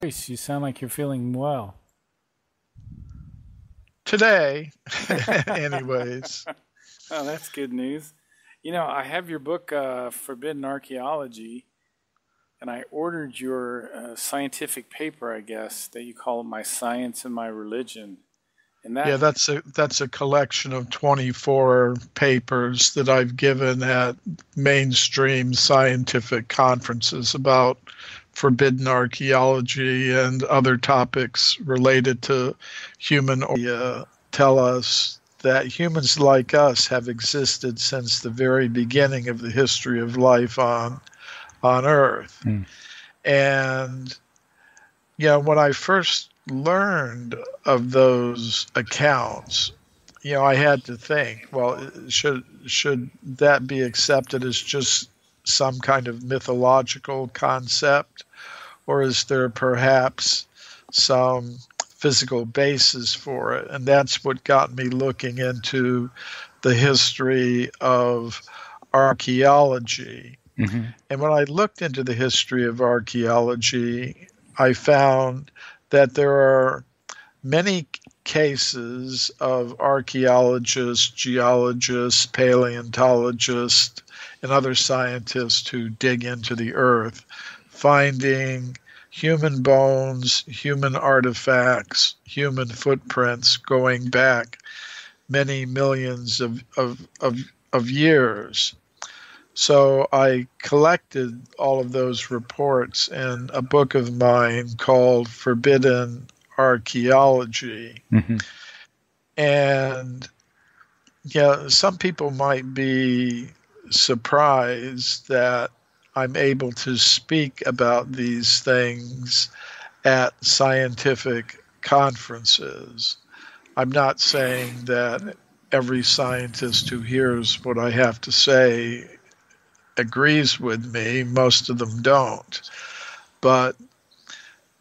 You sound like you're feeling well. Today, anyways. Oh, that's good news. I have your book, Forbidden Archaeology, and I ordered your scientific paper, I guess, that you call My Science and My Religion. And Yeah, that, that's a collection of 24 papers that I've given at mainstream scientific conferences about forbidden archaeology and other topics related to tell us that humans like us have existed since the very beginning of the history of life on Earth. Hmm. And when I first learned of those accounts, I had to think, well, should that be accepted as just some kind of mythological concept, or is there perhaps some physical basis for it? And that's what got me looking into the history of archaeology. Mhm. And when I looked into the history of archaeology, I found that there are many cases of archaeologists, geologists, paleontologists, and other scientists who dig into the earth, finding human bones, human artifacts, human footprints going back many millions of years. So I collected all of those reports in a book of mine called Forbidden Archaeology. Mhm. And yeah, some people might be surprised that I'm able to speak about these things at scientific conferences. I'm not saying that every scientist who hears what I have to say agrees with me. Most of them don't. But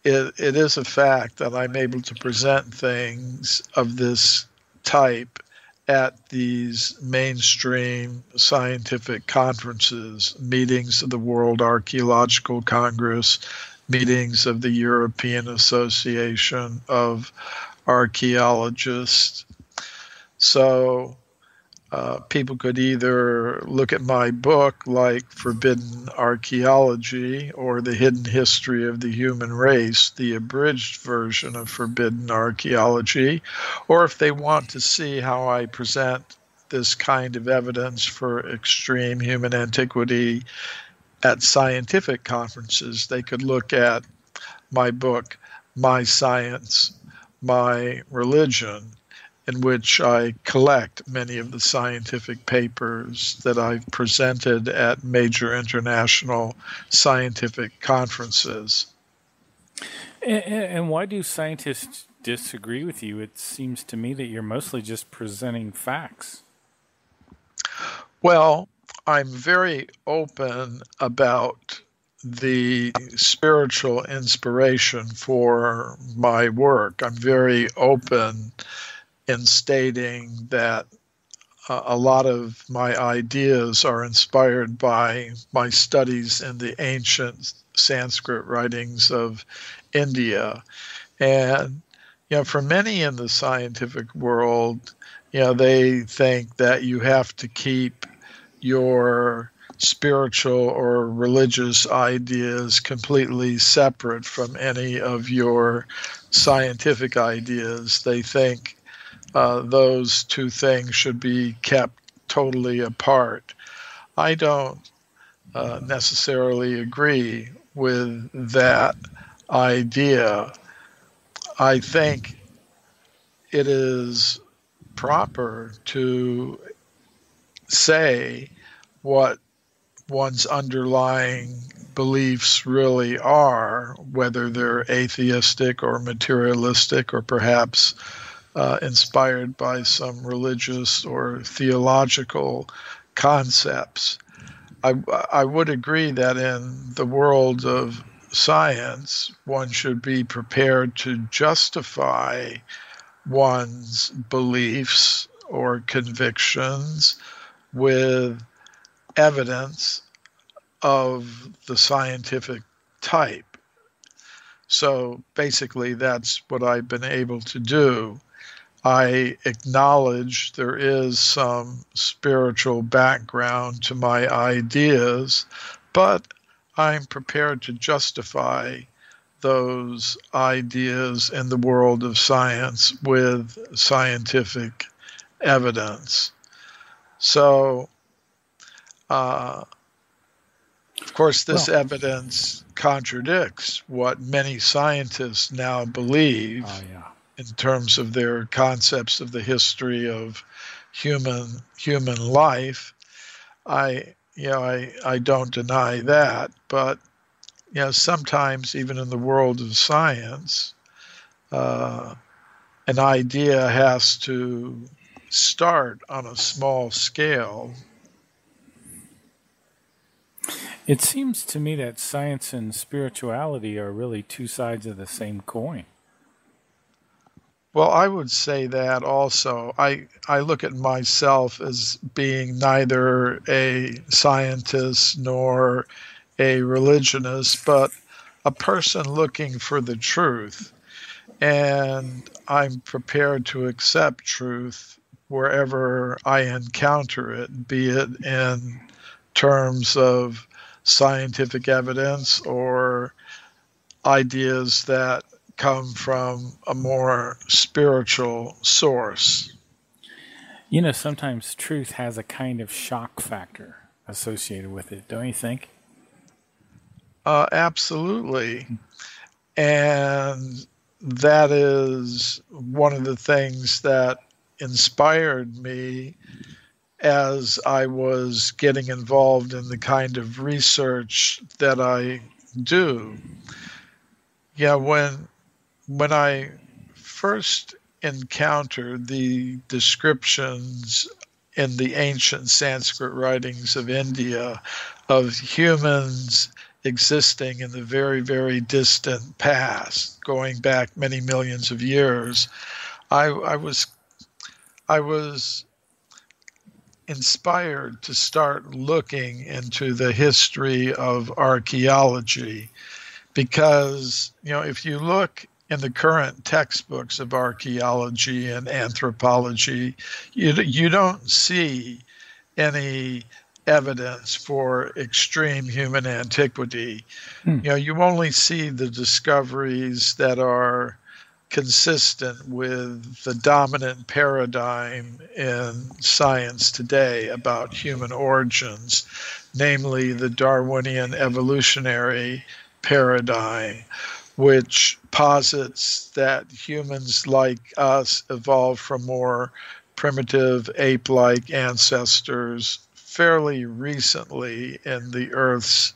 it is a fact that I'm able to present things of this type at these mainstream scientific conferences, meetings of the World Archaeological Congress, meetings of the European Association of Archaeologists. So people could either look at my book like Forbidden Archaeology or The Hidden History of the Human Race, the abridged version of Forbidden Archaeology, or if they want to see how I present this kind of evidence for extreme human antiquity at scientific conferences, they could look at my book, My Science, My Religion, in which I collect many of the scientific papers that I've presented at major international scientific conferences. And why do scientists disagree with you? It seems to me that you're mostly just presenting facts. Well, I'm very open about the spiritual inspiration for my work. I'm very open in stating that a lot of my ideas are inspired by my studies in the ancient Sanskrit writings of India. And, for many in the scientific world, they think that you have to keep your spiritual or religious ideas completely separate from any of your scientific ideas. They think those two things should be kept totally apart. I don't necessarily agree with that idea. I think it is proper to say what one's underlying beliefs really are, whether they're atheistic or materialistic or perhaps inspired by some religious or theological concepts. I would agree that in the world of science, one should be prepared to justify one's beliefs or convictions with evidence of the scientific type. So basically, that's what I've been able to do. I acknowledge there is some spiritual background to my ideas, but I'm prepared to justify those ideas in the world of science with scientific evidence. So, of course, this evidence contradicts what many scientists now believe in terms of their concepts of the history of human life. I don't deny that, but sometimes even in the world of science, an idea has to start on a small scale. It seems to me that science and spirituality are really two sides of the same coin. Well, I would say that also. I look at myself as being neither a scientist nor a religionist, but a person looking for the truth. And I'm prepared to accept truth wherever I encounter it, be it in terms of scientific evidence or ideas that come from a more spiritual source. Sometimes truth has a kind of shock factor associated with it, don't you think? Absolutely. And that is one of the things that inspired me as I was getting involved in the kind of research that I do. Yeah, when I first encountered the descriptions in the ancient Sanskrit writings of India of humans existing in the very, very distant past, going back many millions of years, I was inspired to start looking into the history of archaeology, because if you look in the current textbooks of archaeology and anthropology, you don't see any evidence for extreme human antiquity. You only see the discoveries that are consistent with the dominant paradigm in science today about human origins, namely the Darwinian evolutionary paradigm, which posits that humans like us evolved from more primitive ape-like ancestors fairly recently in the Earth's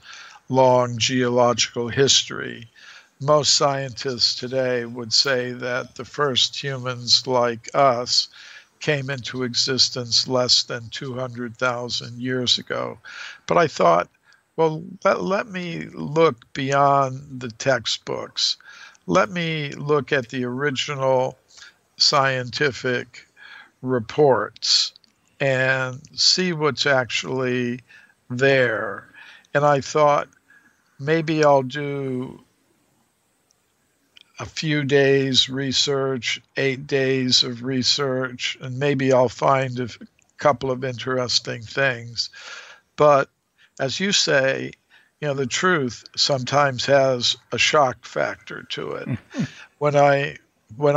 long geological history. Most scientists today would say that the first humans like us came into existence less than 200,000 years ago. But I thought, well, let me look beyond the textbooks. Let me look at the original scientific reports and see what's actually there. And I thought, maybe I'll do a few days research, 8 days of research, and maybe I'll find a couple of interesting things. But as you say, the truth sometimes has a shock factor to it. When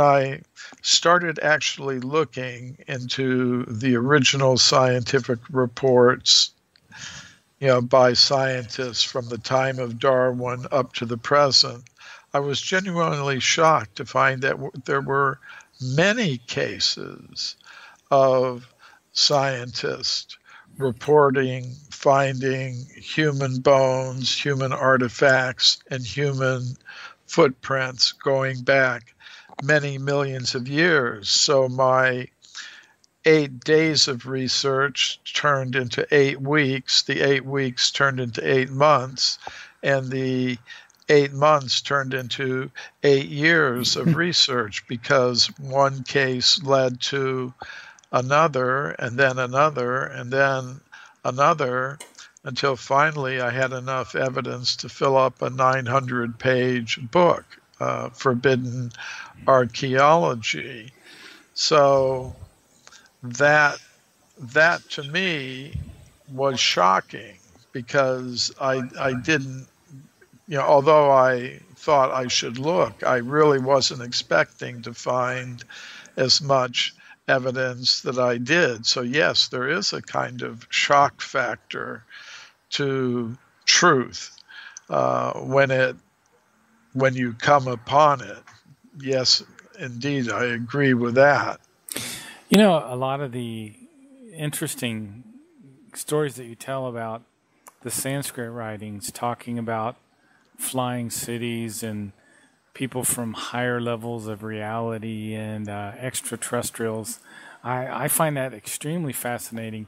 I started actually looking into the original scientific reports, by scientists from the time of Darwin up to the present, I was genuinely shocked to find that there were many cases of scientists reporting finding human bones, human artifacts, and human footprints going back many millions of years. So my 8 days of research turned into 8 weeks. The 8 weeks turned into 8 months, and the 8 months turned into 8 years of research, because one case led to another, and then another, and then another, until finally I had enough evidence to fill up a 900-page book. forbidden archaeology. So that to me was shocking, because I didn't, although I thought I should look, I really wasn't expecting to find as much evidence that I did. So yes, there is a kind of shock factor to truth when you come upon it. Yes, indeed, I agree with that. A lot of the interesting stories that you tell about the Sanskrit writings, talking about flying cities and people from higher levels of reality and extraterrestrials, I find that extremely fascinating.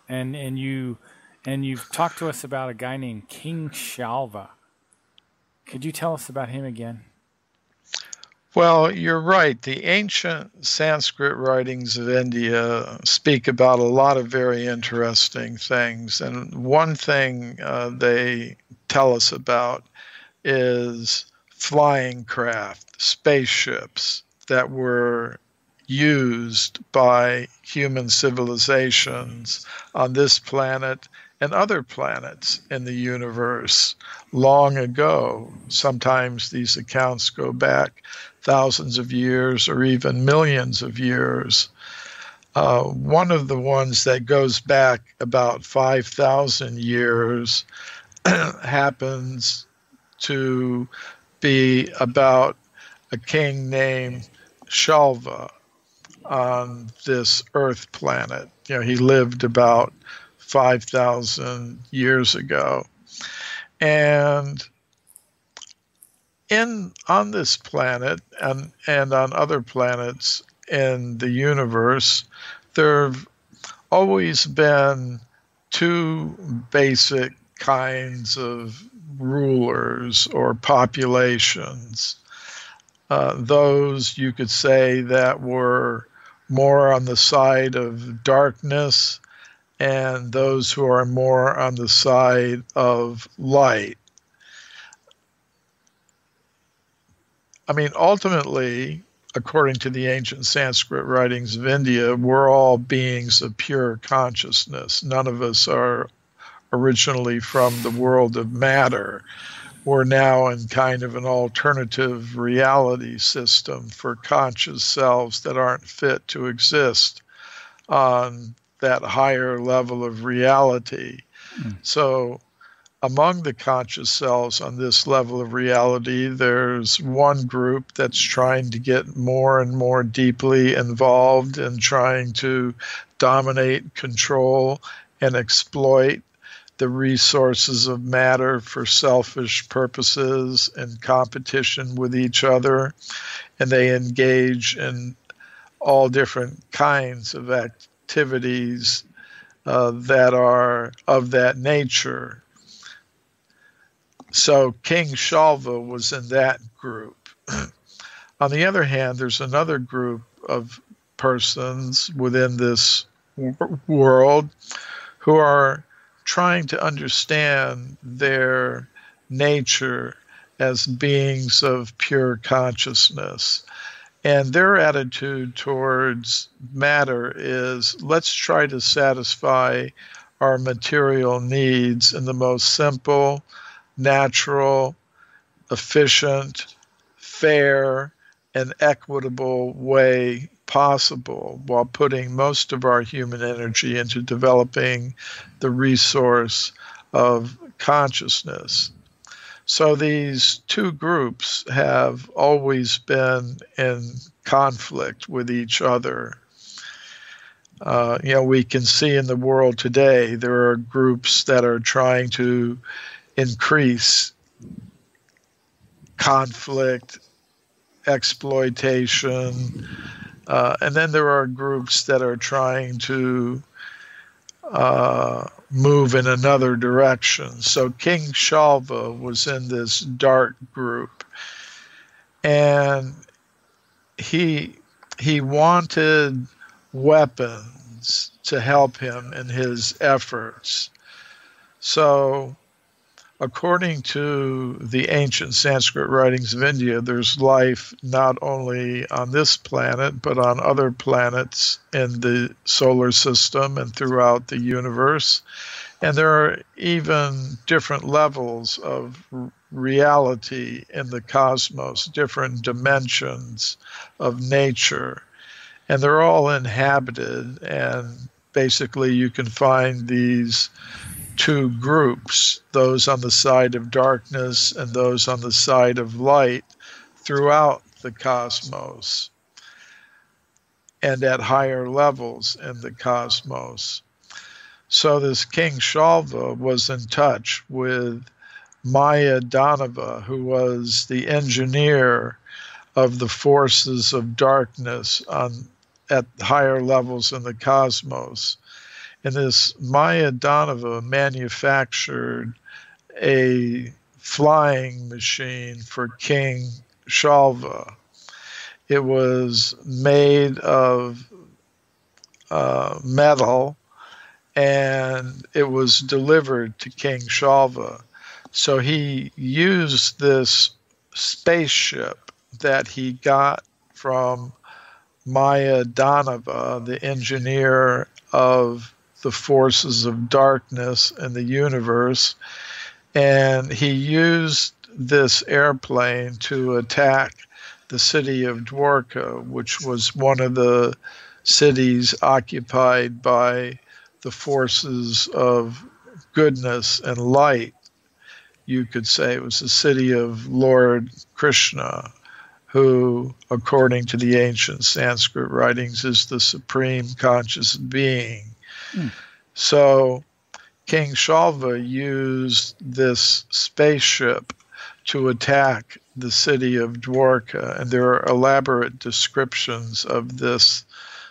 And you've talked to us about a guy named King Shalva. Could you tell us about him again? Well, you're right. The ancient Sanskrit writings of India speak about a lot of very interesting things. And one thing they tell us about is flying craft, spaceships that were used by human civilizations on this planet and other planets in the universe long ago. Sometimes these accounts go back thousands of years or even millions of years. One of the ones that goes back about 5,000 years happens to be about a king named Shalva on this Earth planet. He lived about 5,000 years ago. And on this planet and on other planets in the universe, there have always been two basic kinds of rulers or populations. Those, you could say, that were more on the side of darkness, and those who are more on the side of light. I mean, ultimately, according to the ancient Sanskrit writings of India, we're all beings of pure consciousness. None of us are originally from the world of matter. We're now in kind of an alternative reality system for conscious selves that aren't fit to exist on that higher level of reality. So among the conscious selves on this level of reality, there's one group that's trying to get more and more deeply involved in trying to dominate, control, and exploit the resources of matter for selfish purposes and competition with each other. And they engage in all different kinds of activities that are of that nature. So King Shalva was in that group. On the other hand, there's another group of persons within this world who are trying to understand their nature as beings of pure consciousness. And their attitude towards matter is, let's try to satisfy our material needs in the most simple, natural, efficient, fair, and equitable way possible, while putting most of our human energy into developing the resource of consciousness. So these two groups have always been in conflict with each other. We can see in the world today, there are groups that are trying to increase conflict, exploitation, and then there are groups that are trying to move in another direction. So King Shalva was in this dark group, and he wanted weapons to help him in his efforts. So according to the ancient Sanskrit writings of India, there's life not only on this planet, but on other planets in the solar system and throughout the universe. And there are even different levels of reality in the cosmos, different dimensions of nature. And they're all inhabited, and basically you can find these two groups, those on the side of darkness and those on the side of light, throughout the cosmos and at higher levels in the cosmos. So this King Shalva was in touch with Maya Danava, who was the engineer of the forces of darkness at higher levels in the cosmos. And this Maya Danava manufactured a flying machine for King Shalva. It was made of metal, and it was delivered to King Shalva. So he used this spaceship that he got from Maya Danava, the engineer of the forces of darkness in the universe, and he used this airplane to attack the city of Dwarka, which was one of the cities occupied by the forces of goodness and light. You could say it was the city of Lord Krishna, who, according to the ancient Sanskrit writings, is the supreme conscious being. So King Shalva used this spaceship to attack the city of Dwarka, and there are elaborate descriptions of this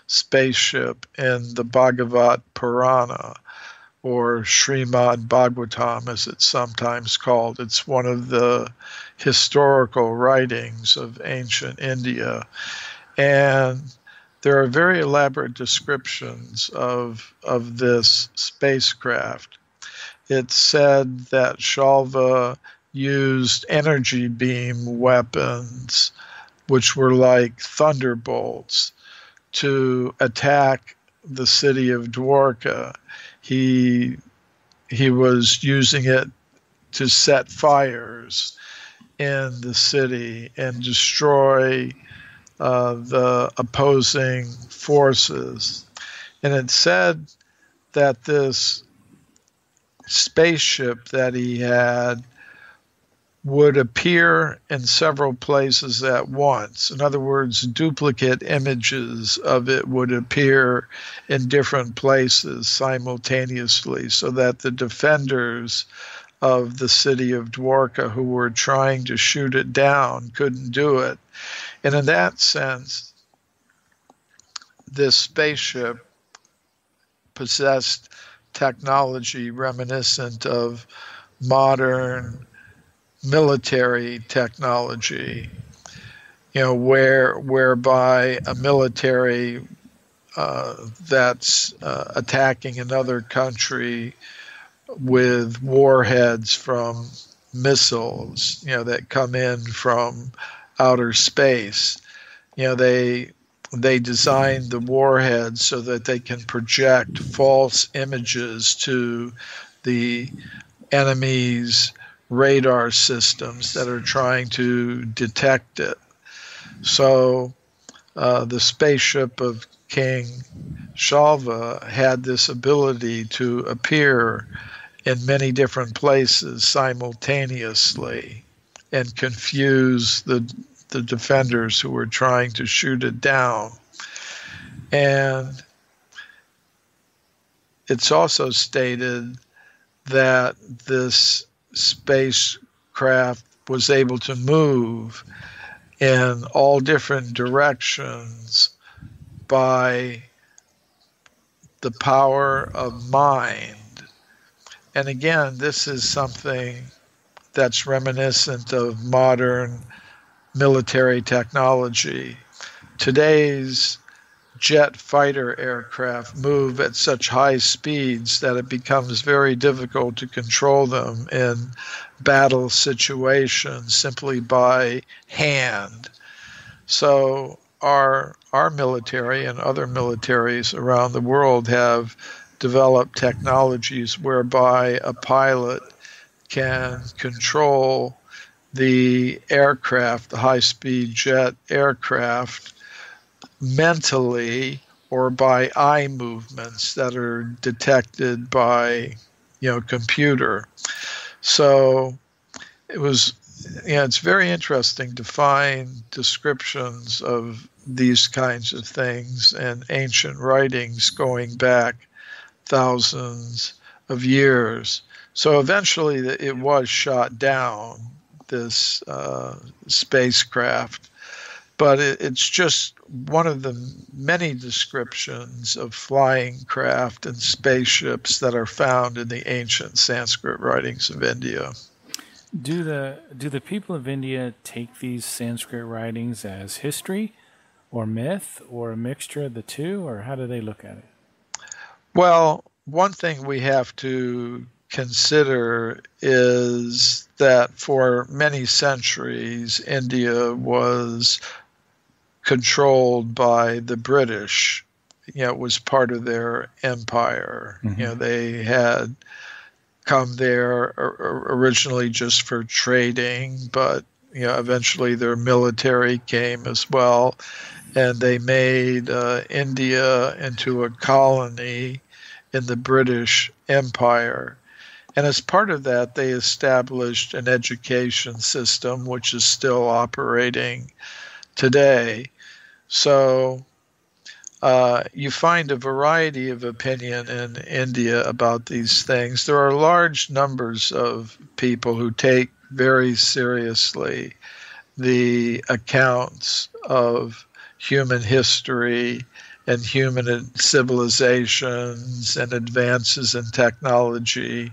spaceship in the Bhagavat Purana, or Srimad Bhagavatam, as it's sometimes called. It's one of the historical writings of ancient India. And there are very elaborate descriptions of this spacecraft. It's said that Shalva used energy beam weapons, which were like thunderbolts, to attack the city of Dwarka. He was using it to set fires in the city and destroy the opposing forces. And it said that this spaceship that he had would appear in several places at once. In other words, duplicate images of it would appear in different places simultaneously, so that the defenders of the city of Dwarka who were trying to shoot it down couldn't do it. And in that sense, this spaceship possessed technology reminiscent of modern military technology, whereby a military that's attacking another country with warheads from missiles, that come in from outer space. They design the warheads so that they can project false images to the enemy's radar systems that are trying to detect it. So the spaceship of King Shalva had this ability to appear in many different places simultaneously and confuse the defenders who were trying to shoot it down. And it's also stated that this spacecraft was able to move in all different directions by the power of mind. And again, this is something that's reminiscent of modern military technology. Today's jet fighter aircraft move at such high speeds that it becomes very difficult to control them in battle situations simply by hand. So our military and other militaries around the world have developed technologies whereby a pilot can control the aircraft, the high-speed jet aircraft, mentally or by eye movements that are detected by, computer. So it was, it's very interesting to find descriptions of these kinds of things in ancient writings going back thousands of years. So eventually it was shot down, this spacecraft, but it's just one of the many descriptions of flying craft and spaceships that are found in the ancient Sanskrit writings of India. Do the people of India take these Sanskrit writings as history or myth or a mixture of the two, or how do they look at it? Well, one thing we have to consider is that for many centuries, India was controlled by the British. It was part of their empire. Mm-hmm. They had come there originally just for trading, but eventually their military came as well, and they made India into a colony in the British Empire. And as part of that, they established an education system which is still operating today. So you find a variety of opinion in India about these things. There are large numbers of people who take very seriously the accounts of human history and human civilizations and advances in technology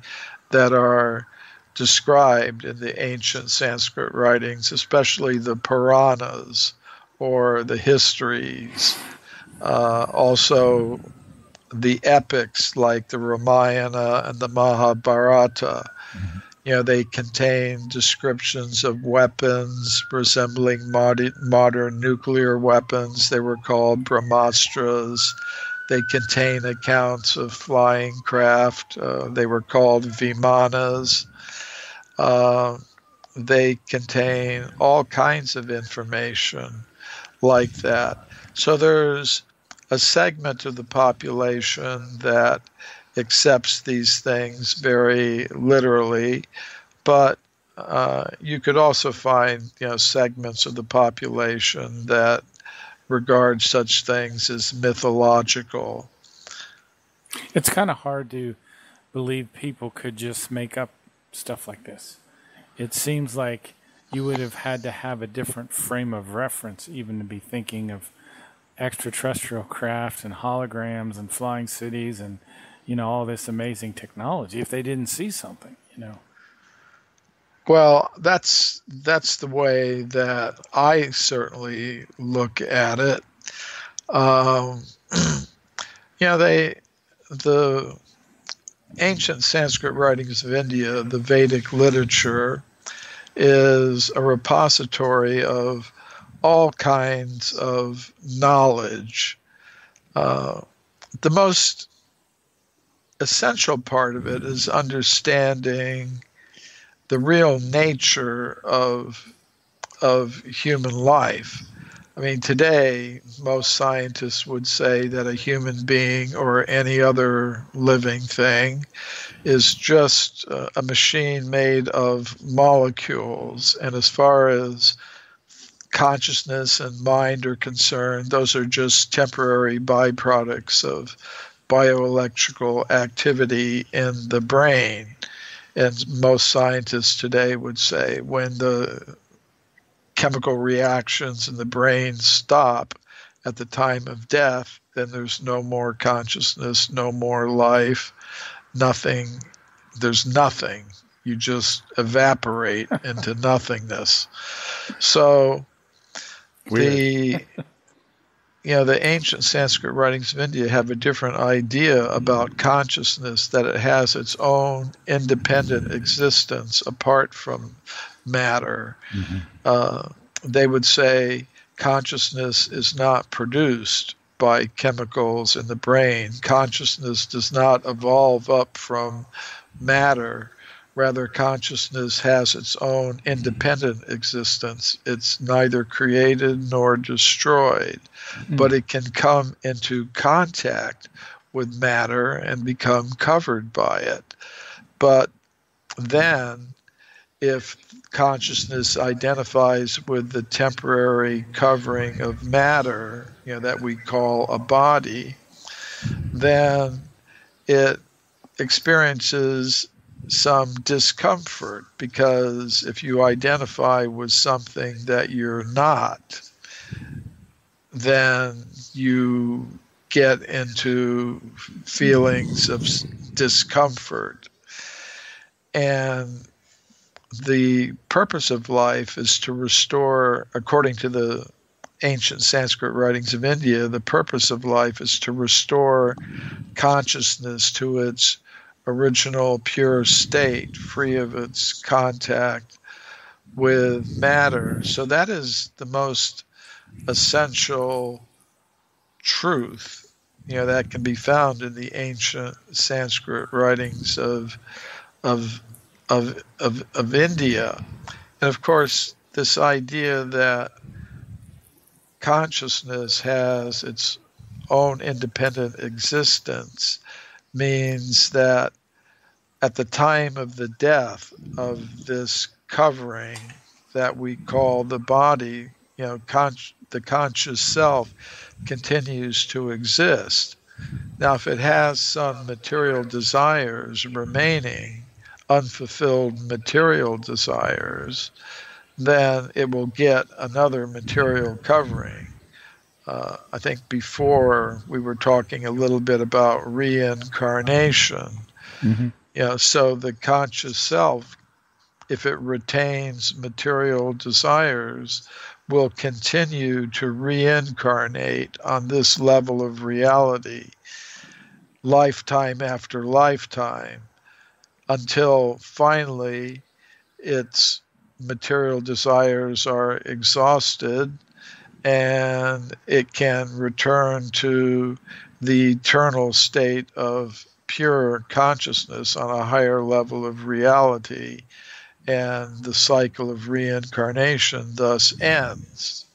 that are described in the ancient Sanskrit writings, especially the Puranas or the histories. Also the epics like the Ramayana and the Mahabharata. Mm-hmm. They contain descriptions of weapons resembling modern nuclear weapons. They were called Brahmastras. They contain accounts of flying craft. They were called Vimanas. They contain all kinds of information like that. So there's a segment of the population that accepts these things very literally, but you could also find segments of the population that regard such things as mythological. It's kind of hard to believe people could just make up stuff like this. It seems like you would have had to have a different frame of reference even to be thinking of extraterrestrial craft and holograms and flying cities and all this amazing technology if they didn't see something. Well, that's the way that I certainly look at it. The ancient Sanskrit writings of India, the Vedic literature, is a repository of all kinds of knowledge. The most essential part of it is understanding the real nature of human life. I mean, today, most scientists would say that a human being or any other living thing is just a machine made of molecules. And as far as consciousness and mind are concerned, those are just temporary byproducts of bioelectrical activity in the brain. And most scientists today would say when the chemical reactions in the brain stop at the time of death, then there's no more consciousness, no more life, nothing. There's nothing. You just evaporate into nothingness. So Weird. the ancient Sanskrit writings of India have a different idea about consciousness, that it has its own independent existence apart from matter. They would say consciousness is not produced by chemicals in the brain. Consciousness does not evolve up from matter. Rather, consciousness has its own independent existence. It's neither created nor destroyed, but it can come into contact with matter and become covered by it. But then, if consciousness identifies with the temporary covering of matter, that we call a body, then it experiences some discomfort, because if you identify with something that you're not, then you get into feelings of discomfort. And the purpose of life is to restore, according to the ancient Sanskrit writings of India, the purpose of life is to restore consciousness to its original pure state, free of its contact with matter. So that is the most essential truth, that can be found in the ancient Sanskrit writings of India. And of course, this idea that consciousness has its own independent existence means that at the time of the death of this covering that we call the body, the conscious self continues to exist. Now, if it has some material desires remaining, unfulfilled material desires, then it will get another material covering. I think before we were talking a little bit about reincarnation. So the conscious self, if it retains material desires, will continue to reincarnate on this level of reality, lifetime after lifetime, until finally its material desires are exhausted and it can return to the eternal state of pure consciousness on a higher level of reality, and the cycle of reincarnation thus ends.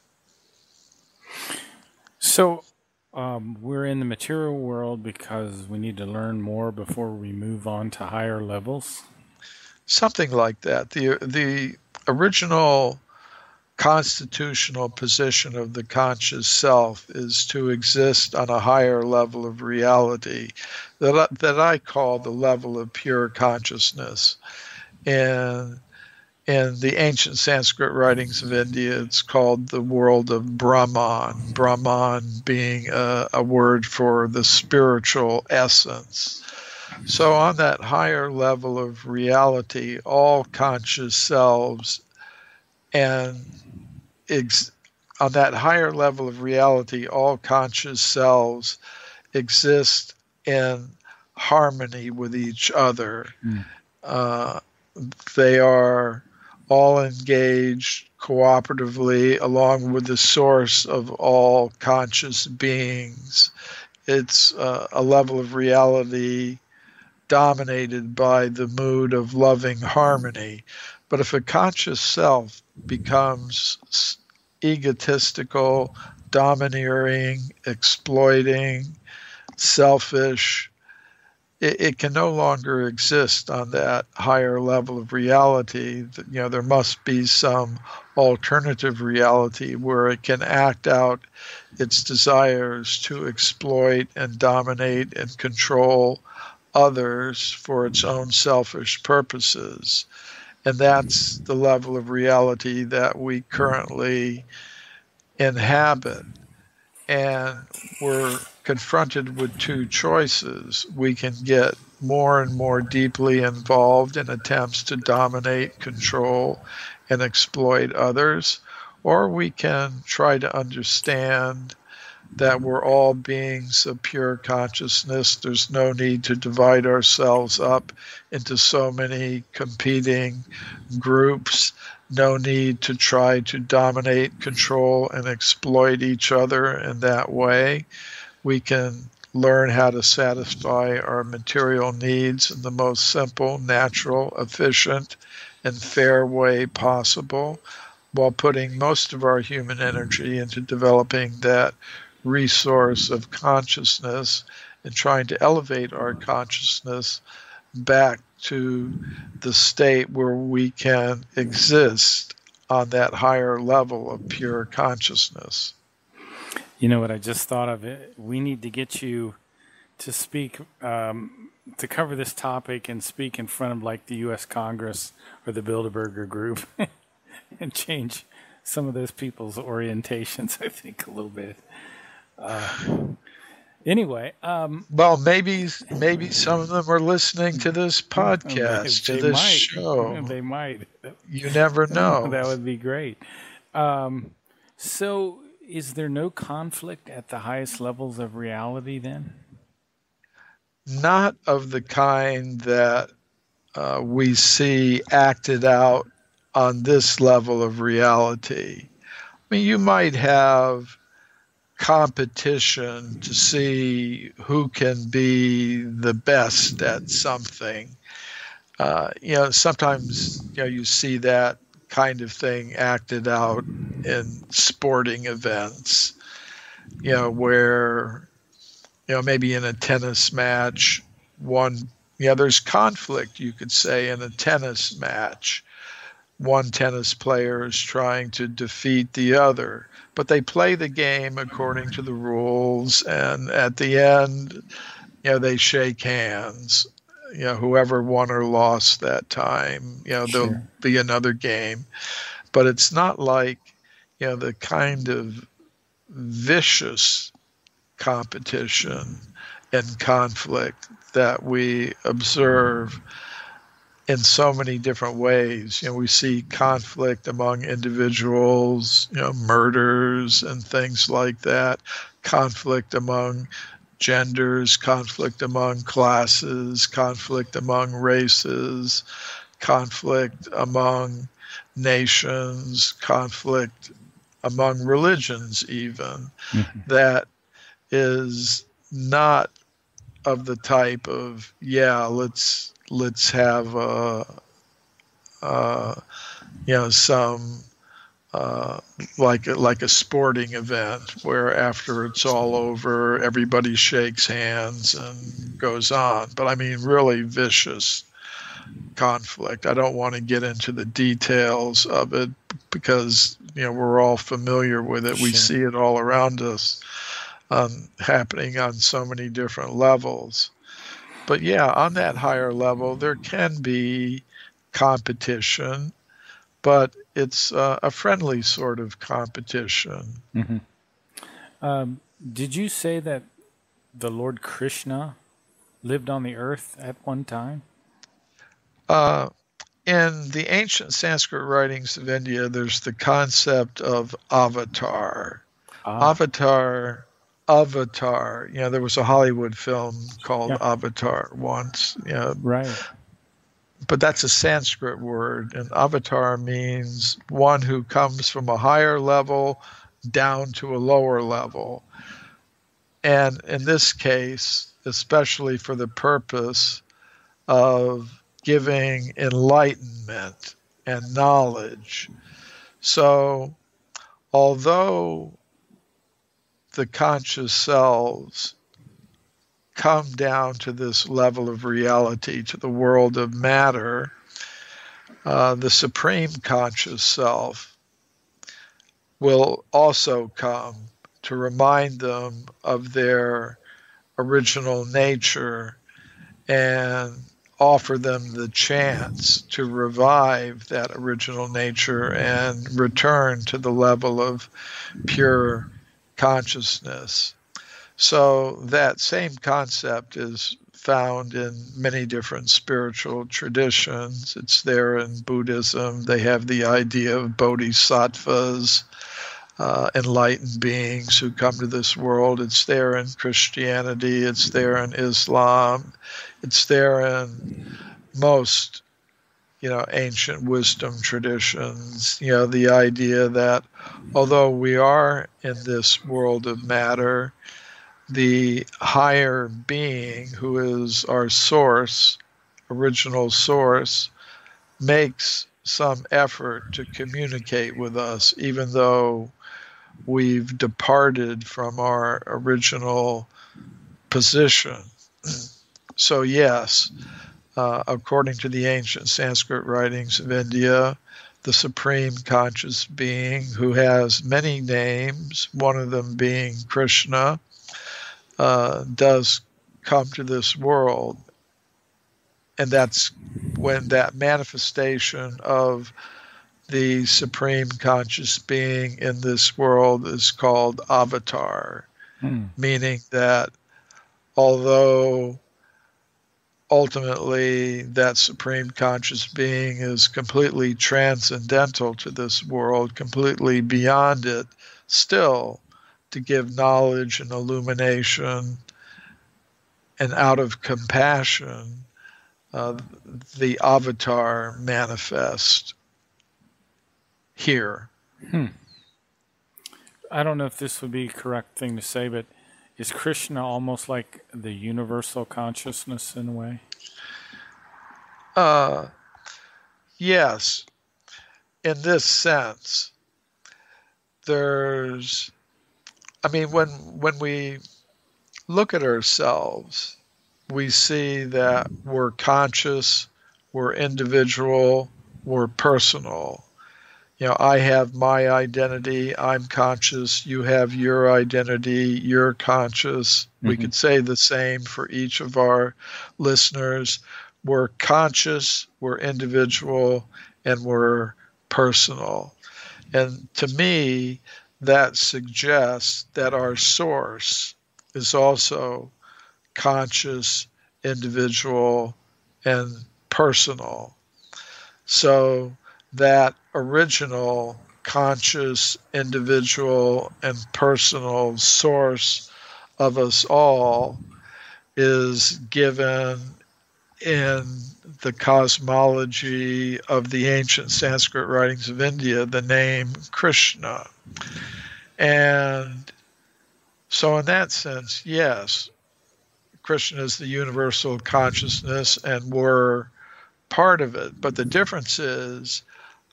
So we're in the material world because we need to learn more before we move on to higher levels? Something like that. The original constitutional position of the conscious self is to exist on a higher level of reality that I call the level of pure consciousness. And in the ancient Sanskrit writings of India, it's called the world of Brahman, Brahman being a word for the spiritual essence. So on that higher level of reality, all conscious selves on that higher level of reality, all conscious selves exist in harmony with each other. They are all engaged cooperatively along with the source of all conscious beings. It's a level of reality dominated by the mood of loving harmony. But if a conscious self becomes egotistical, domineering, exploiting, selfish, it can no longer exist on that higher level of reality. There must be some alternative reality where it can act out its desires to exploit and dominate and control others for its own selfish purposes. And that's the level of reality that we currently inhabit. And we're confronted with two choices. We can get more and more deeply involved in attempts to dominate, control, and exploit others, or we can try to understand that we're all beings of pure consciousness. There's no need to divide ourselves up into so many competing groups. No need to try to dominate, control, and exploit each other in that way. We can learn how to satisfy our material needs in the most simple, natural, efficient, and fair way possible, while putting most of our human energy into developing that resource of consciousness and trying to elevate our consciousness back to the state where we can exist on that higher level of pure consciousness. You know what I just thought of? It. We need to get you to speak, to cover this topic and speak in front of like the U.S. Congress or the Bilderberger Group and change some of those people's orientations, I think, a little bit. Anyway. Well, maybe some of them are listening to this podcast, to this show. They might. You never know. That would be great. So is there no conflict at the highest levels of reality then? Not of the kind that we see acted out on this level of reality. I mean, you might have competition to see who can be the best at something. Sometimes you see that kind of thing acted out in sporting events, where maybe in a tennis match, there's conflict, you could say, in a tennis match. One tennis player is trying to defeat the other, but they play the game according to the rules, and at the end, they shake hands. Whoever won or lost that time, there'll be another game. But it's not like, the kind of vicious competition and conflict that we observe in so many different ways. We see conflict among individuals, murders and things like that, conflict among genders, conflict among classes, conflict among races, conflict among nations, conflict among religions even, that is not of the type of, let's have some like a sporting event where after it's all over, everybody shakes hands and goes on. But I mean, really vicious conflict. I don't want to get into the details of it because we're all familiar with it. We see it all around us, happening on so many different levels. But on that higher level, there can be competition, but it's a friendly sort of competition. Mm-hmm. Did you say that the Lord Krishna lived on the earth at one time? In the ancient Sanskrit writings of India, there's the concept of avatar. Avatar. There was a Hollywood film called Avatar once. Right. But that's a Sanskrit word, and avatar means one who comes from a higher level down to a lower level. And in this case, especially for the purpose of giving enlightenment and knowledge. So, although the conscious selves come down to this level of reality, to the world of matter, the supreme conscious self will also come to remind them of their original nature and offer them the chance to revive that original nature and return to the level of pure consciousness. So that same concept is found in many different spiritual traditions. It's there in Buddhism. They have the idea of bodhisattvas. enlightened beings who come to this world. It's there in Christianity. It's there in Islam. It's there in most, ancient wisdom traditions. The idea that although we are in this world of matter, the higher being, who is our source, original source, makes some effort to communicate with us, even though we've departed from our original position. So yes, according to the ancient Sanskrit writings of India, the supreme conscious being, who has many names, one of them being Krishna, does come to this world. And that's when that manifestation of the supreme conscious being in this world is called avatar, meaning that although ultimately that supreme conscious being is completely transcendental to this world, completely beyond it, still to give knowledge and illumination, and out of compassion, the avatar manifest here. I don't know if this would be a correct thing to say, but is Krishna almost like the universal consciousness in a way? Yes. In this sense, when we look at ourselves, we see that we're conscious, we're individual, we're personal. I have my identity, I'm conscious, you have your identity, you're conscious. Mm-hmm. We could say the same for each of our listeners. We're conscious, we're individual, and we're personal. And to me, that suggests that our source is also conscious, individual, and personal. So that original conscious, individual, and personal source of us all is given in the cosmology of the ancient Sanskrit writings of India the name Krishna. And so in that sense, yes, Krishna is the universal consciousness and we're part of it. But the difference is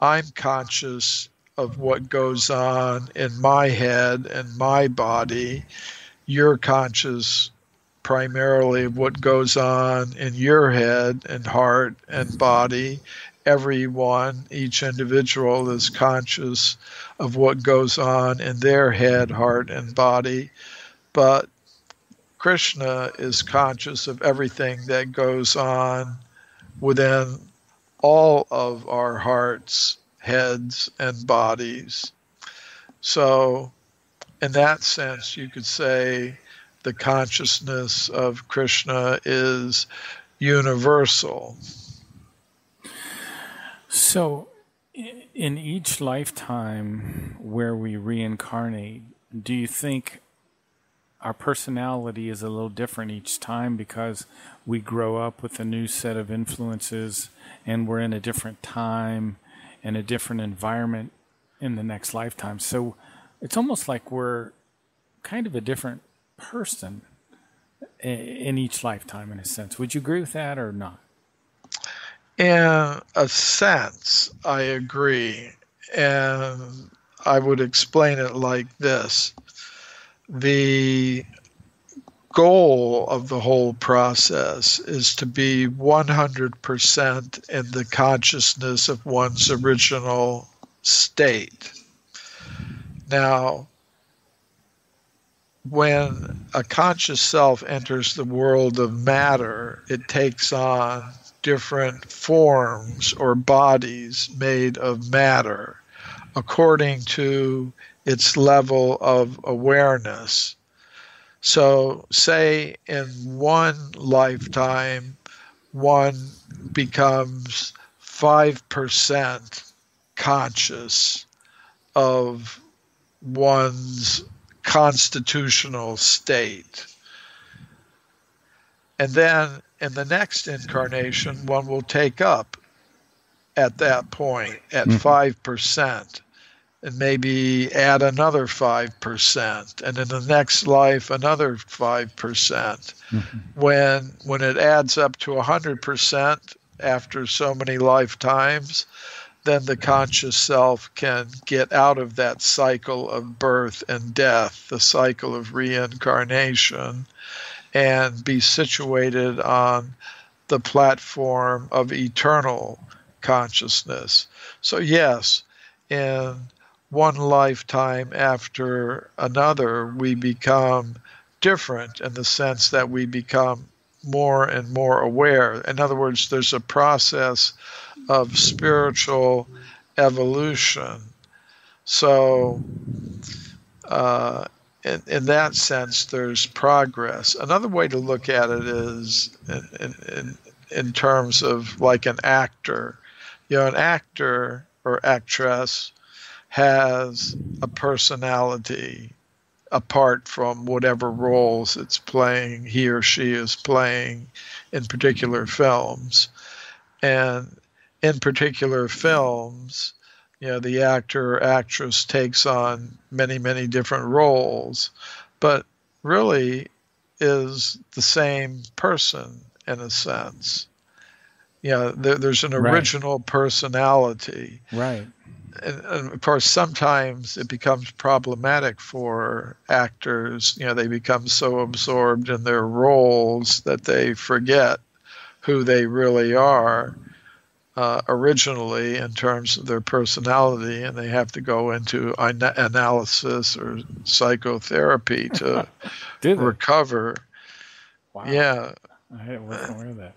I'm conscious of what goes on in my head and my body. You're conscious primarily of what goes on in your head and heart and body. Everyone, each individual is conscious of what goes on in their head, heart, and body. But Krishna is conscious of everything that goes on within all of our hearts, heads, and bodies. So in that sense, you could say the consciousness of Krishna is universal. So in each lifetime where we reincarnate, do you think our personality is a little different each time because we grow up with a new set of influences and we're in a different time and a different environment in the next lifetime? So it's almost like we're kind of a different person in each lifetime, in a sense. Would you agree with that or not? In a sense, I agree. And I would explain it like this. The goal of the whole process is to be 100% in the consciousness of one's original state. Now, when a conscious self enters the world of matter, it takes on different forms or bodies made of matter according to its level of awareness. So, say in one lifetime, one becomes 5% conscious of one's constitutional state. And then in the next incarnation, one will take up at that point at 5%, and maybe add another 5%, and in the next life another 5%. When it adds up to 100% after so many lifetimes, then the conscious self can get out of that cycle of birth and death, the cycle of reincarnation, and be situated on the platform of eternal consciousness. So yes, in one lifetime after another, we become different in the sense that we become more and more aware. In other words, there's a process of spiritual evolution. So in that sense, there's progress. Another way to look at it is in terms of like an actor. You know, an actor or actress has a personality apart from whatever roles it's playing, he or she is playing in particular films. And in particular films, you know, the actor or actress takes on many, many different roles, but really is the same person in a sense. You know, there's an original personality. Right. And of course, sometimes it becomes problematic for actors. You know, they become so absorbed in their roles that they forget who they really are originally in terms of their personality, and they have to go into analysis or psychotherapy to recover. Wow. Yeah. I wasn't aware of that.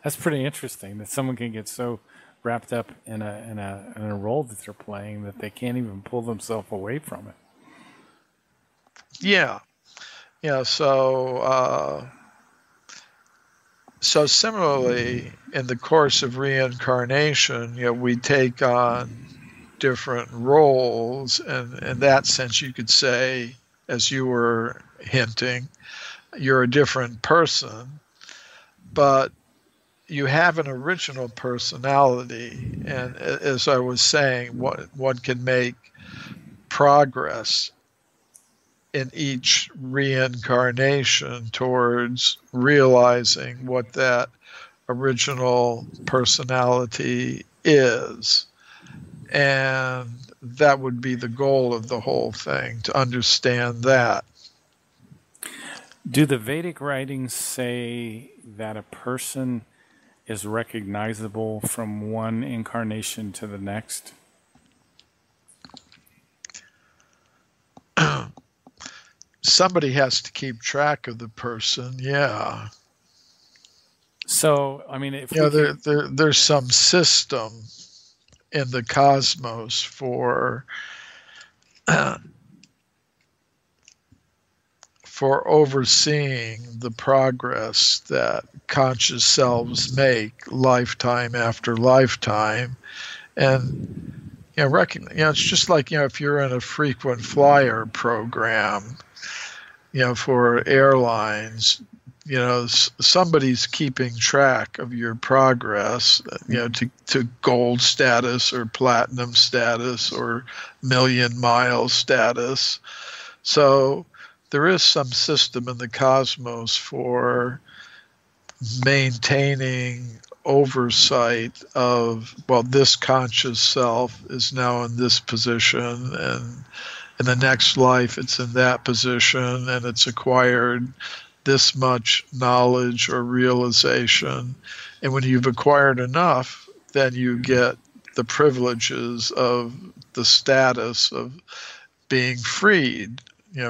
That's pretty interesting that someone can get so wrapped up in a role that they're playing that they can't even pull themselves away from it. Yeah. Yeah. So similarly, in the course of reincarnation, you know, we take on different roles, and in that sense, you could say, as you were hinting, you're a different person, but you have an original personality. And as I was saying, one can make progress in each reincarnation towards realizing what that original personality is. And that would be the goal of the whole thing, to understand that. Do the Vedic writings say that a person is recognizable from one incarnation to the next? Somebody has to keep track of the person, yeah. So, I mean, if there's some system in the cosmos for overseeing the progress that conscious selves make lifetime after lifetime. And it's just like, if you're in a frequent flyer program, for airlines, somebody's keeping track of your progress, to gold status or platinum status or million-mile status. So there is some system in the cosmos for maintaining oversight of, this conscious self is now in this position, and in the next life it's in that position, and it's acquired this much knowledge or realization. And when you've acquired enough, then you get the privileges of the status of being freed,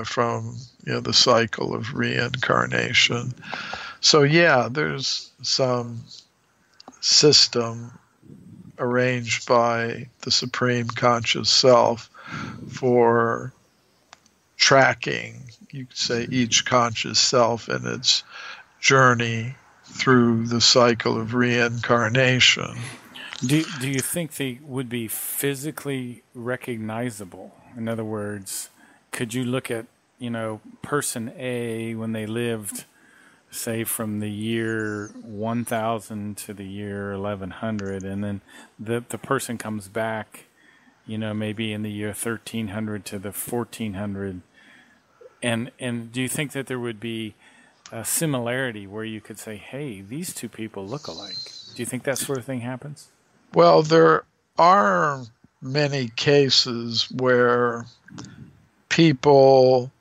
from, the cycle of reincarnation. So yeah, there's some system arranged by the Supreme Conscious Self for tracking, you could say, each conscious self in its journey through the cycle of reincarnation. Do you think they would be physically recognizable? In other words, could you look at, person A when they lived, say, from the year 1000 to the year 1100, and then the person comes back, maybe in the year 1300 to the 1400, and do you think that there would be a similarity where you could say, hey, these two people look alike? Do you think that sort of thing happens? Well, there are many cases where people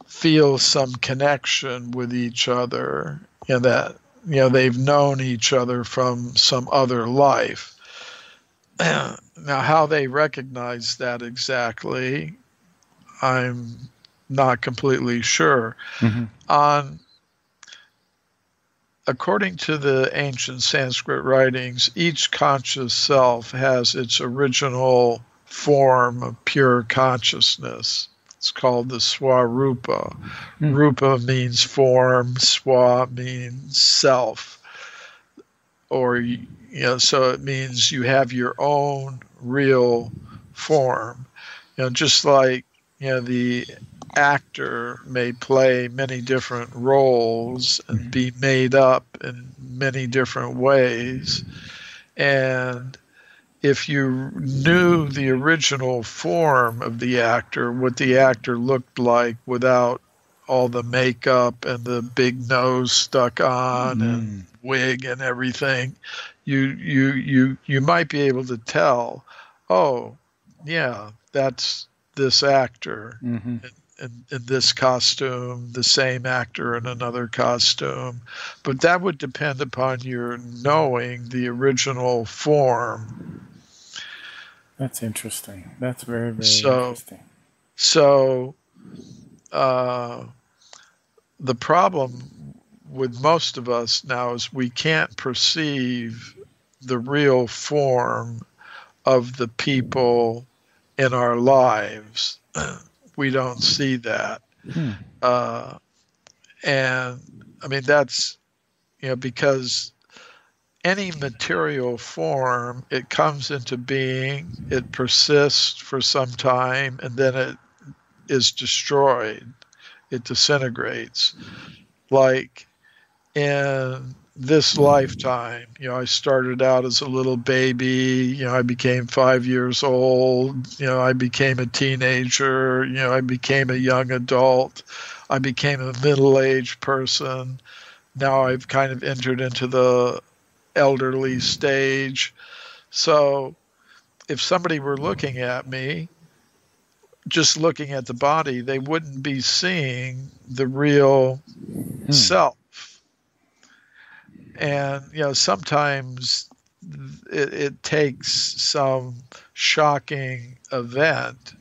feel some connection with each other, and that they've known each other from some other life. Now, how they recognize that exactly, I'm not completely sure. Mm-hmm. According to the ancient Sanskrit writings, each conscious self has its original form of pure consciousness. It's called the Swarupa. Rupa means form, Swa means self. Or, so it means you have your own real form. Just like, the actor may play many different roles and be made up in many different ways. And if you knew the original form of the actor, what the actor looked like without all the makeup and the big nose stuck on and wig and everything, you might be able to tell, oh, yeah, that's this actor. Mm-hmm. In this costume, the same actor in another costume. But that would depend upon your knowing the original form. That's interesting. That's very, very interesting. So the problem with most of us now is we can't perceive the real form of the people in our lives. We don't see that. And I mean, that's, because any material form, it comes into being, it persists for some time, and then it is destroyed. It disintegrates. Like in this lifetime, I started out as a little baby, I became 5 years old, I became a teenager, I became a young adult, I became a middle-aged person. Now I've kind of entered into the elderly stage. So if somebody were looking at me, just looking at the body, they wouldn't be seeing the real self. And, sometimes it takes some shocking event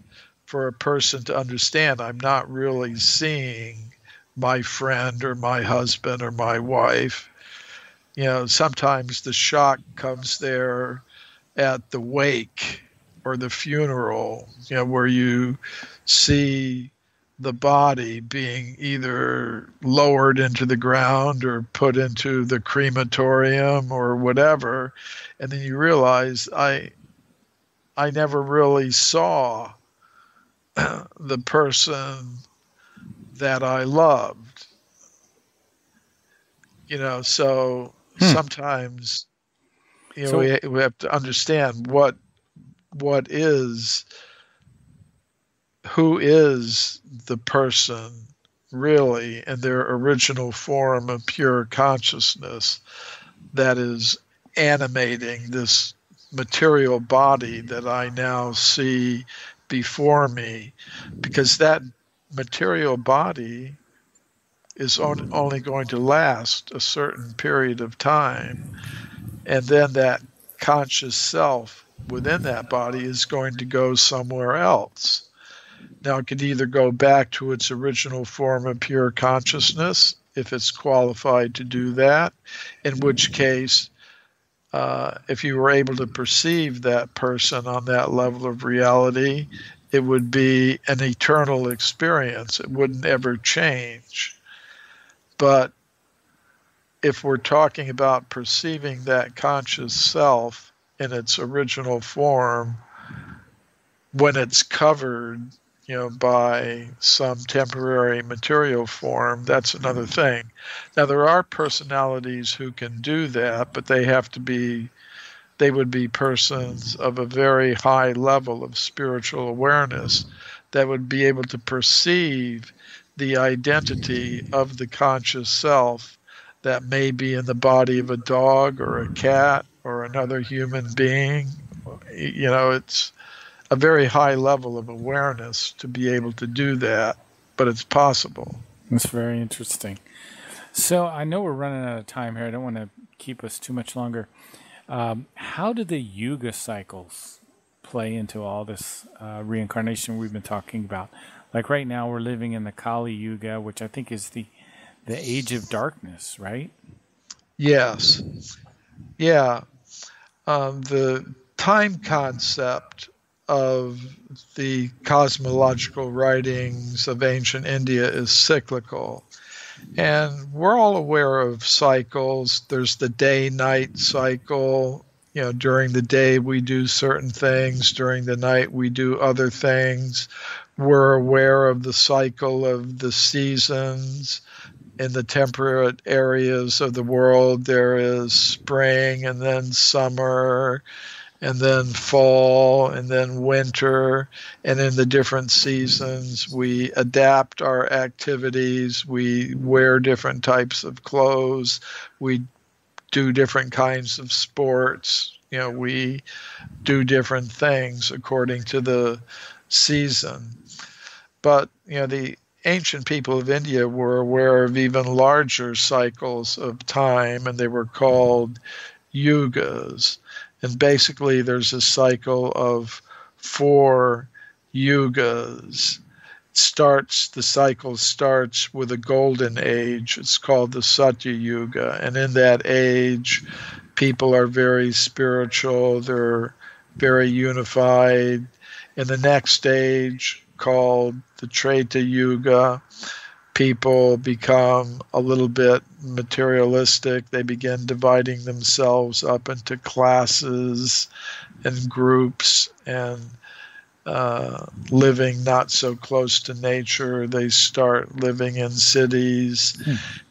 for a person to understand I'm not really seeing my friend or my husband or my wife. Sometimes the shock comes there at the wake or the funeral, where you see the body being either lowered into the ground or put into the crematorium or whatever. And then you realize I never really saw the person that I loved. So sometimes we have to understand who is the person really in their original form of pure consciousness that is animating this material body that I now see before me, because that material body is only going to last a certain period of time, and then that conscious self within that body is going to go somewhere else. Now, it could either go back to its original form of pure consciousness, if it's qualified to do that, in which case, if you were able to perceive that person on that level of reality, it would be an eternal experience. It wouldn't ever change. But if we're talking about perceiving that conscious self in its original form, when it's covered by some temporary material form, that's another thing. Now, there are personalities who can do that, but they would be persons of a very high level of spiritual awareness that would be able to perceive the identity of the conscious self that may be in the body of a dog or a cat or another human being. It's a very high level of awareness to be able to do that, but it's possible. That's very interesting. So I know we're running out of time here. I don't want to keep us too much longer. How do the yuga cycles play into all this reincarnation we've been talking about? Like right now, we're living in the Kali Yuga, which I think is the age of darkness, right? Yes. Yeah. The time concept of the cosmological writings of ancient India is cyclical. And we're all aware of cycles. There's the day-night cycle. During the day we do certain things. During the night we do other things. We're aware of the cycle of the seasons. In the temperate areas of the world, there is spring and then summer and then fall and then winter. And in the different seasons, we adapt our activities. We wear different types of clothes. We do different kinds of sports. We do different things according to the season. But, the ancient people of India were aware of even larger cycles of time, and they were called yugas. And basically, there's a cycle of 4 yugas. The cycle starts with a golden age. It's called the Satya Yuga. And in that age, people are very spiritual. They're very unified. In the next age, called the Treta Yuga, people become a little bit materialistic. They begin dividing themselves up into classes and groups and living not so close to nature. They start living in cities.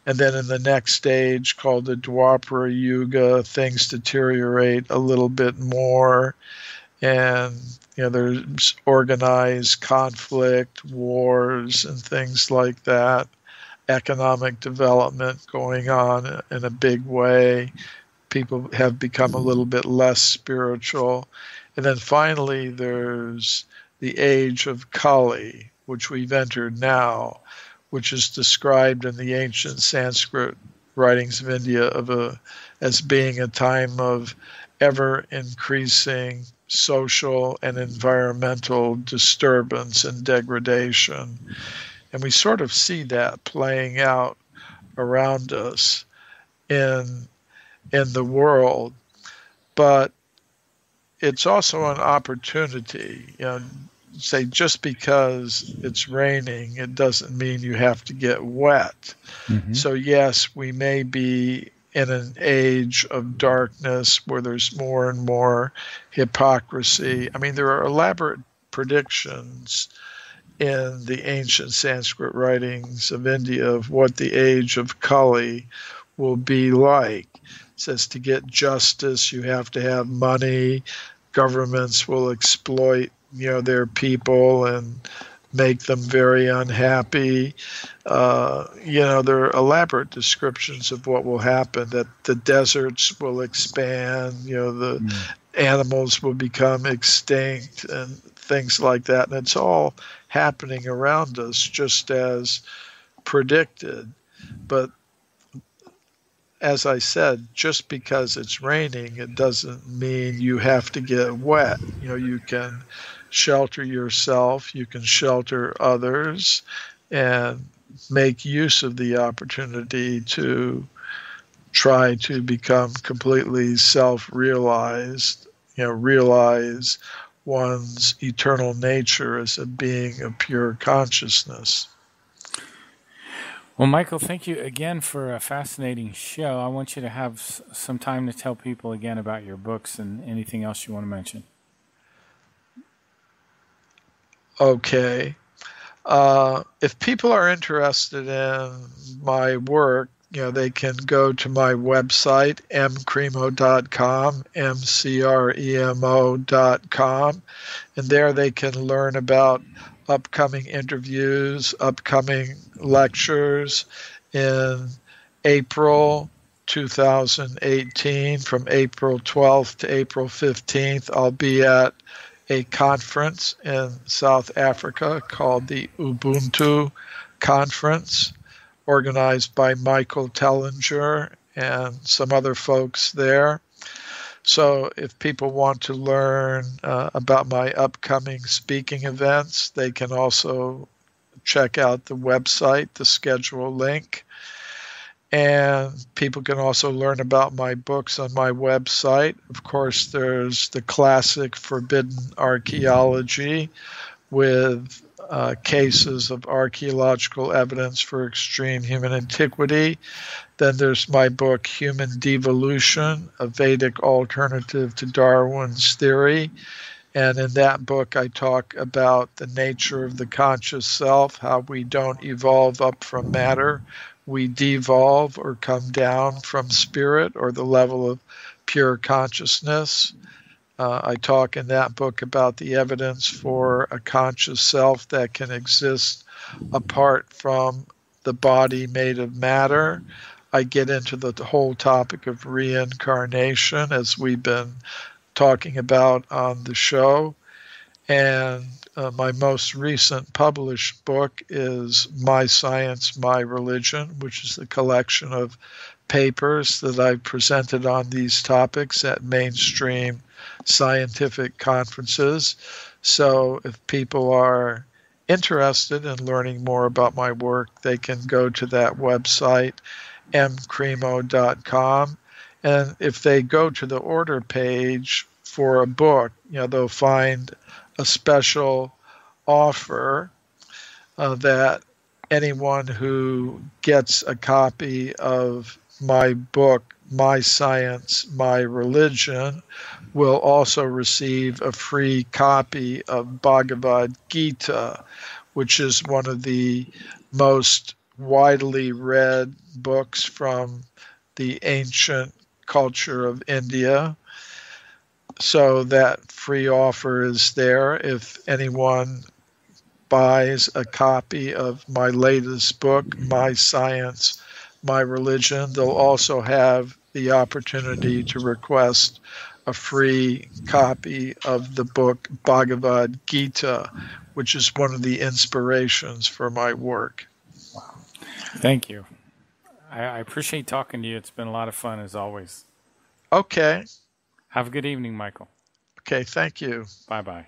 And then in the next stage, called the Dwapara Yuga, things deteriorate a little bit more. And there's organized conflict, wars, and things like that. Economic development going on in a big way. People have become a little bit less spiritual. And then finally, there's the age of Kali, which we've entered now, which is described in the ancient Sanskrit writings of India as being a time of ever-increasing social and environmental disturbance and degradation. And we sort of see that playing out around us in the world. But it's also an opportunity. Say just because it's raining, it doesn't mean you have to get wet. Mm-hmm. So yes, we may be in an age of darkness where there's more and more hypocrisy. I mean, there are elaborate predictions in the ancient Sanskrit writings of India of what the age of Kali will be like. It says to get justice, you have to have money. Governments will exploit, their people and make them very unhappy. There are elaborate descriptions of what will happen, that the deserts will expand, the animals will become extinct and things like that. And it's all happening around us just as predicted. But as I said, just because it's raining, it doesn't mean you have to get wet. You can shelter yourself, you can shelter others, and make use of the opportunity to try to become completely self-realized, realize one's eternal nature as a being of pure consciousness. Well, Michael, thank you again for a fascinating show. I want you to have some time to tell people again about your books and anything else you want to mention. Okay. If people are interested in my work, they can go to my website, mcremo.com, mcremo.com, and there they can learn about upcoming interviews, upcoming lectures in April 2018, from April 12th to April 15th. I'll be at a conference in South Africa called the Ubuntu Conference, organized by Michael Tellinger and some other folks there. So if people want to learn about my upcoming speaking events, they can also check out the website, the schedule link. And people can also learn about my books on my website. Of course, there's the classic Forbidden Archaeology with cases of archaeological evidence for extreme human antiquity. Then there's my book, Human Devolution, a Vedic alternative to Darwin's theory. And in that book, I talk about the nature of the conscious self, how we don't evolve up from matter. We devolve or come down from spirit or the level of pure consciousness. I talk in that book about the evidence for a conscious self that can exist apart from the body made of matter. I get into the whole topic of reincarnation, as we've been talking about on the show. And my most recent published book is My Science, My Religion, which is a collection of papers that I've presented on these topics at mainstream scientific conferences. So if people are interested in learning more about my work, they can go to that website, mcremo.com. And if they go to the order page for a book, they'll find a special offer that anyone who gets a copy of my book, My Science, My Religion, will also receive a free copy of Bhagavad Gita, which is one of the most widely read books from the ancient culture of India. So that free offer is there. If anyone buys a copy of my latest book, My Science, My Religion, they'll also have the opportunity to request a free copy of the book Bhagavad Gita, which is one of the inspirations for my work. Thank you. I appreciate talking to you. It's been a lot of fun, as always. Okay. Have a good evening, Michael. Okay, thank you. Bye-bye.